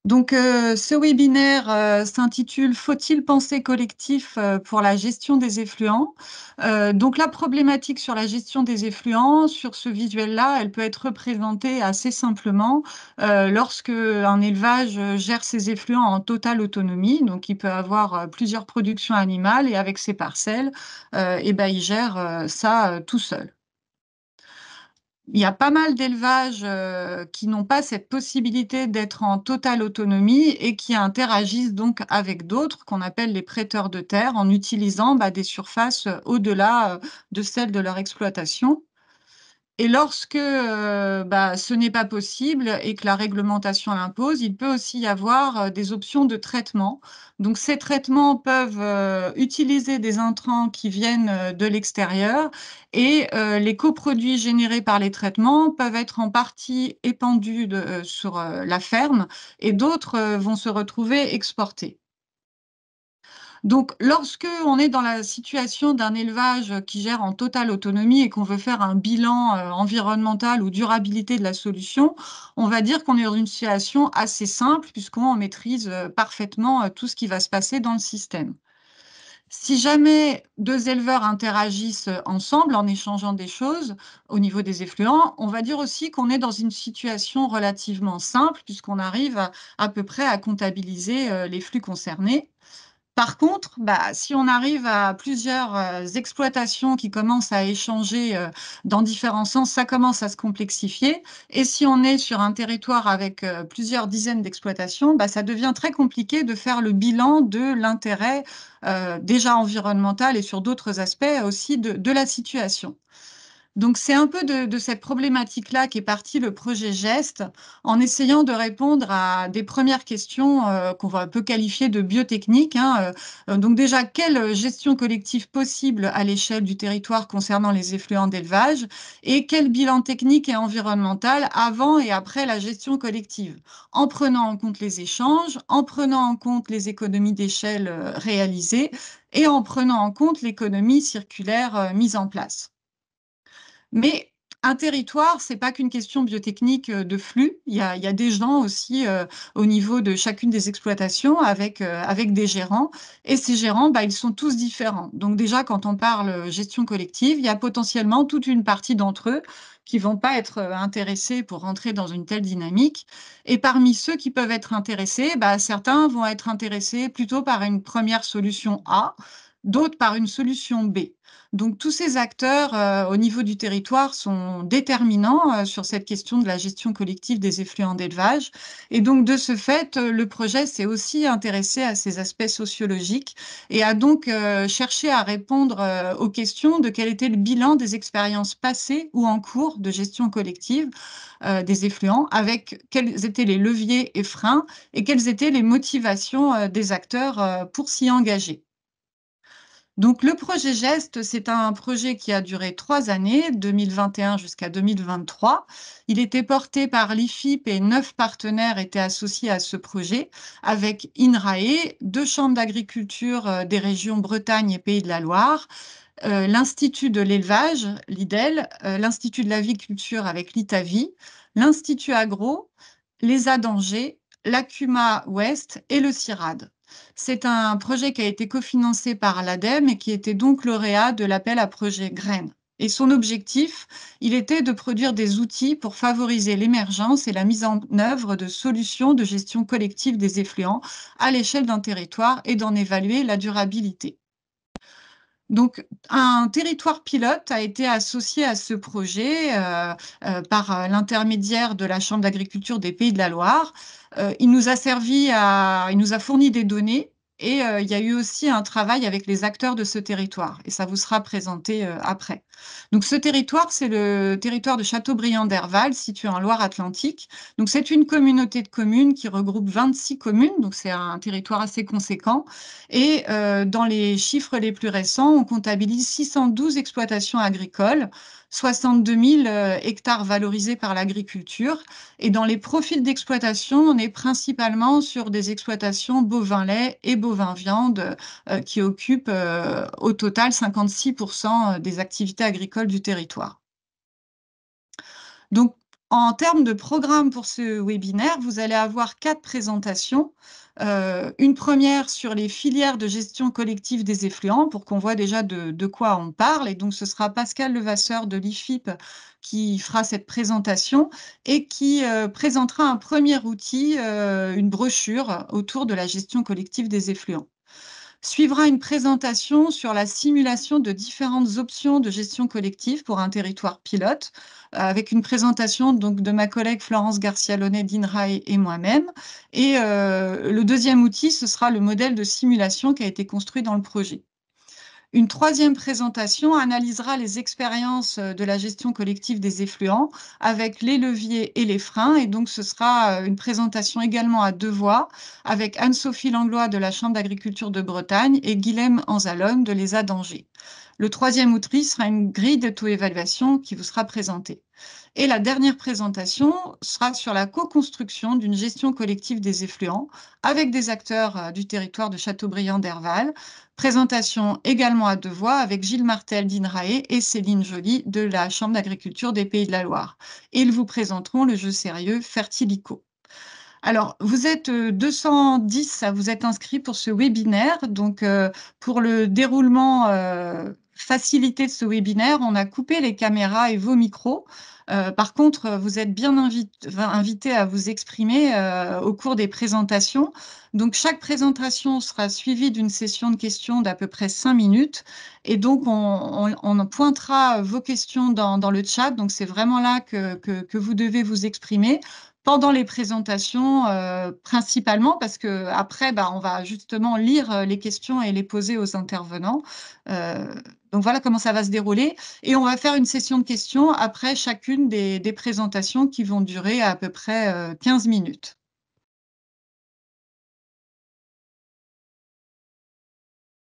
Ce webinaire, s'intitule «Faut-il penser collectif, pour la gestion des effluents?» La problématique sur la gestion des effluents, sur ce visuel-là, elle peut être représentée assez simplement, lorsque un élevage, gère ses effluents en totale autonomie. Donc il peut avoir, plusieurs productions animales et avec ses parcelles, il gère, ça, tout seul. Il y a pas mal d'élevages, qui n'ont pas cette possibilité d'être en totale autonomie et qui interagissent donc avec d'autres, qu'on appelle les prêteurs de terre, en utilisant, des surfaces, au-delà, de celles de leur exploitation. Et lorsque, ce n'est pas possible et que la réglementation l'impose, il peut aussi y avoir, des options de traitement. Donc ces traitements peuvent, utiliser des intrants qui viennent, de l'extérieur et les coproduits générés par les traitements peuvent être en partie épandus sur, la ferme et d'autres, vont se retrouver exportés. Donc, lorsque on est dans la situation d'un élevage, qui gère en totale autonomie et qu'on veut faire un bilan, environnemental ou durabilité de la solution, on va dire qu'on est dans une situation assez simple puisqu'on maîtrise, parfaitement, tout ce qui va se passer dans le système. Si jamais 2 éleveurs interagissent, ensemble en échangeant des choses au niveau des effluents, on va dire aussi qu'on est dans une situation relativement simple puisqu'on arrive à peu près à comptabiliser, les flux concernés. Par contre, si on arrive à plusieurs, exploitations qui commencent à échanger, dans différents sens, ça commence à se complexifier et si on est sur un territoire avec, plusieurs dizaines d'exploitations, ça devient très compliqué de faire le bilan de l'intérêt, déjà environnemental et sur d'autres aspects aussi de la situation. Donc c'est un peu de cette problématique-là qu'est parti le projet GEST, en essayant de répondre à des premières questions, qu'on va un peu qualifier de biotechniques, hein, donc déjà, quelle gestion collective possible à l'échelle du territoire concernant les effluents d'élevage? Et quel bilan technique et environnemental avant et après la gestion collective? En prenant en compte les échanges, en prenant en compte les économies d'échelle, réalisées et en prenant en compte l'économie circulaire, mise en place. Mais un territoire, c'est pas qu'une question biotechnique, de flux. Il y a des gens aussi, au niveau de chacune des exploitations avec des gérants et ces gérants, ils sont tous différents. Donc déjà, quand on parle, gestion collective, il y a potentiellement toute une partie d'entre eux qui vont pas être, intéressés pour rentrer dans une telle dynamique et parmi ceux qui peuvent être intéressés, certains vont être intéressés plutôt par une première solution A, d'autres par une solution B. Donc tous ces acteurs, au niveau du territoire sont déterminants, sur cette question de la gestion collective des effluents d'élevage et donc de ce fait, le projet s'est aussi intéressé à ces aspects sociologiques et a donc, cherché à répondre, aux questions de quel était le bilan des expériences passées ou en cours de gestion collective, des effluents, avec quels étaient les leviers et freins et quelles étaient les motivations, des acteurs, pour s'y engager. Donc le projet GEST, c'est un projet qui a duré 3 années, 2021 jusqu'à 2023. Il était porté par l'IFIP et 9 partenaires étaient associés à ce projet, avec INRAE, 2 chambres d'agriculture, des régions Bretagne et Pays de la Loire, l'Institut de l'élevage, l'IDEL, l'Institut de l'aviculture avec l'ITAVI, l'Institut agro, l'ESA d'Angers, l'ACUMA Ouest et le CIRAD. C'est un projet qui a été cofinancé par l'ADEME et qui était donc lauréat de l'appel à projet Graines. Et son objectif, il était de produire des outils pour favoriser l'émergence et la mise en œuvre de solutions de gestion collective des effluents à l'échelle d'un territoire et d'en évaluer la durabilité. Donc, un territoire pilote a été associé à ce projet, par, l'intermédiaire de la chambre d'agriculture des Pays de la Loire. Il nous a fourni des données et il y a eu aussi un travail avec les acteurs de ce territoire et ça vous sera présenté, après. Donc ce territoire, c'est le territoire de Châteaubriand-d'Herval, situé en Loire-Atlantique. Donc c'est une communauté de communes qui regroupe 26 communes, donc c'est un territoire assez conséquent et dans les chiffres les plus récents, on comptabilise 612 exploitations agricoles, 62 000 hectares valorisés par l'agriculture. Et dans les profils d'exploitation, on est principalement sur des exploitations bovin-lait et bovin-viande qui occupent au total 56% des activités agricoles du territoire. Donc, En termes de programme pour ce webinaire, vous allez avoir 4 présentations. Une première sur les filières de gestion collective des effluents pour qu'on voit déjà de quoi on parle et donc ce sera Pascal Levasseur de l'IFIP qui fera cette présentation et qui, présentera un premier outil, une brochure autour de la gestion collective des effluents. Suivra une présentation sur la simulation de différentes options de gestion collective pour un territoire pilote, avec une présentation donc de ma collègue Florence Garcia-Launay d'INRAE et moi-même. Et le deuxième outil, ce sera le modèle de simulation qui a été construit dans le projet. Une troisième présentation analysera les expériences de la gestion collective des effluents avec les leviers et les freins. Et donc, ce sera une présentation également à deux voix avec Anne-Sophie Langlois de la Chambre d'agriculture de Bretagne et Guilhem Anzalone de l'ESA d'Angers. Le troisième outil sera une grille d'auto-évaluation qui vous sera présentée. Et la dernière présentation sera sur la co-construction d'une gestion collective des effluents avec des acteurs du territoire de Châteaubriand-Derval. Présentation également à deux voix avec Gilles Martel d'INRAE et Céline Joly de la Chambre d'agriculture des Pays de la Loire. Et ils vous présenteront le jeu sérieux Fertilico. Alors, vous êtes 210 à vous être inscrits pour ce webinaire. Donc, pour le déroulement facilité de ce webinaire, on a coupé les caméras et vos micros. Par contre, vous êtes bien invités à vous exprimer au cours des présentations. Donc, chaque présentation sera suivie d'une session de questions d'à peu près 5 minutes. Et donc, on pointera vos questions dans le chat. Donc, c'est vraiment là que vous devez vous exprimer pendant les présentations, principalement parce qu'après, bah, on va justement lire les questions et les poser aux intervenants. Donc voilà comment ça va se dérouler. Et on va faire une session de questions après chacune des présentations qui vont durer à peu près 15 minutes.